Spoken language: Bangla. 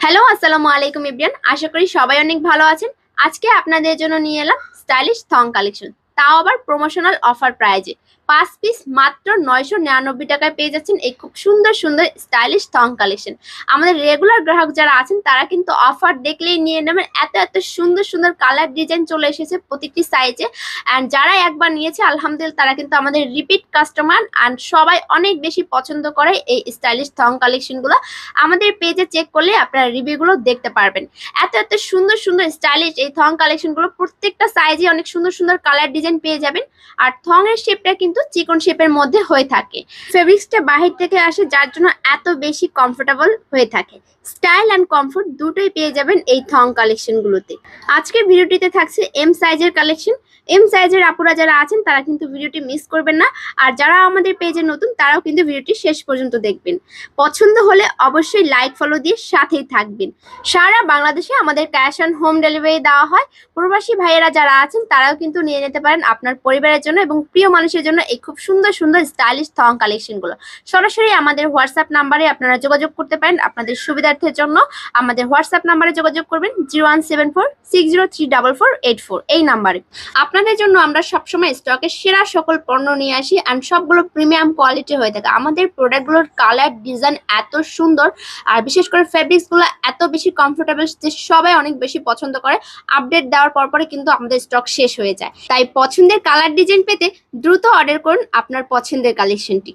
হ্যালো, আসসালামু আলাইকুম এভরিওয়ান। আশা করি সবাই অনেক ভালো আছেন। আজকে আপনাদের জন্য নিয়ে এলাম স্টাইলিশ থং কালেকশন, তাও আবার প্রমোশনাল অফার প্রাইজে। 5 পিস মাত্র 999 টাকায় পেয়ে যাচ্ছেন এই খুব সুন্দর সুন্দর স্টাইলিশ থং কালেকশন। আমাদের রেগুলার গ্রাহক যারা আছেন তারা কিন্তু অফার দেখলেই নিয়ে নেবেন। এত এত সুন্দর সুন্দর কালার ডিজাইন চলে এসেছে প্রতিটি সাইজে। অ্যান্ড যারা একবার নিয়েছে আলহামদুলিল্লাহ তারা কিন্তু আমাদের রিপিট কাস্টমার, অ্যান্ড সবাই অনেক বেশি পছন্দ করে এই স্টাইলিশ থং কালেকশনগুলো। আমাদের পেজে চেক করলে আপনারা রিভিউগুলো দেখতে পারবেন। এত এত সুন্দর সুন্দর স্টাইলিশ এই থং কালেকশনগুলো প্রত্যেকটা সাইজে অনেক সুন্দর সুন্দর কালার ডিজাইন পেয়ে যাবেন। আর থং এর শেপটা কিন্তু চিকন শেপের মধ্যে হয়ে থাকে। ফেব্রিক্সটা বাহির থেকে আসে যার জন্য এত বেশি কমফোর্টেবল হয়ে থাকে। স্টাইল অ্যান্ড কমফোর্ট দুটোই পেয়ে যাবেন এই থং কালেকশনগুলোতে। আজকের ভিডিওটিতে থাকছে এম সাইজের কালেকশন। এম সাইজের আপুরা যারা আছেন তারা কিন্তু ভিডিওটি মিস করবেন না। আর যারা আমাদের পেজে নতুন তারাও কিন্তু ভিডিওটি শেষ পর্যন্ত দেখবেন। পছন্দ হলে অবশ্যই লাইক ফলো দিয়ে সাথেই থাকবেন। সারা বাংলাদেশে আমাদের ক্যাশ অন হোম ডেলিভারি দেওয়া হয়। প্রবাসী ভাইয়েরা যারা আছেন তারাও কিন্তু নিয়ে নিতে পারেন আপনার পরিবারের জন্য এবং প্রিয় মানুষের জন্য এই খুব সুন্দর সুন্দর স্টাইলিশ থং কালেকশনগুলো। সরাসরি আমাদের হোয়াটসঅ্যাপ নাম্বারে আপনারা যোগাযোগ করতে পারেন। আপনাদের সুবিধার্থের জন্য আমাদের হোয়াটসঅ্যাপ নাম্বারে যোগাযোগ করবেন 01746034484 এই নাম্বারে। আপনাদের জন্য আমরা সবসময় স্টকের সেরা সকল পণ্য নিয়ে আসি, অ্যান্ড সবগুলো প্রিমিয়াম কোয়ালিটি হয়ে থাকে। আমাদের প্রোডাক্টগুলোর কালার ডিজাইন এত সুন্দর, আর বিশেষ করে ফেব্রিক্সগুলো এত বেশি কমফোর্টেবল যে সবাই অনেক বেশি পছন্দ করে। আপডেট দেওয়ার পরে কিন্তু আমাদের স্টক শেষ হয়ে যায়। তাই পছন্দের কালার ডিজাইন পেতে দ্রুত অর্ডার করুন আপনার পছন্দের কালেকশনটি।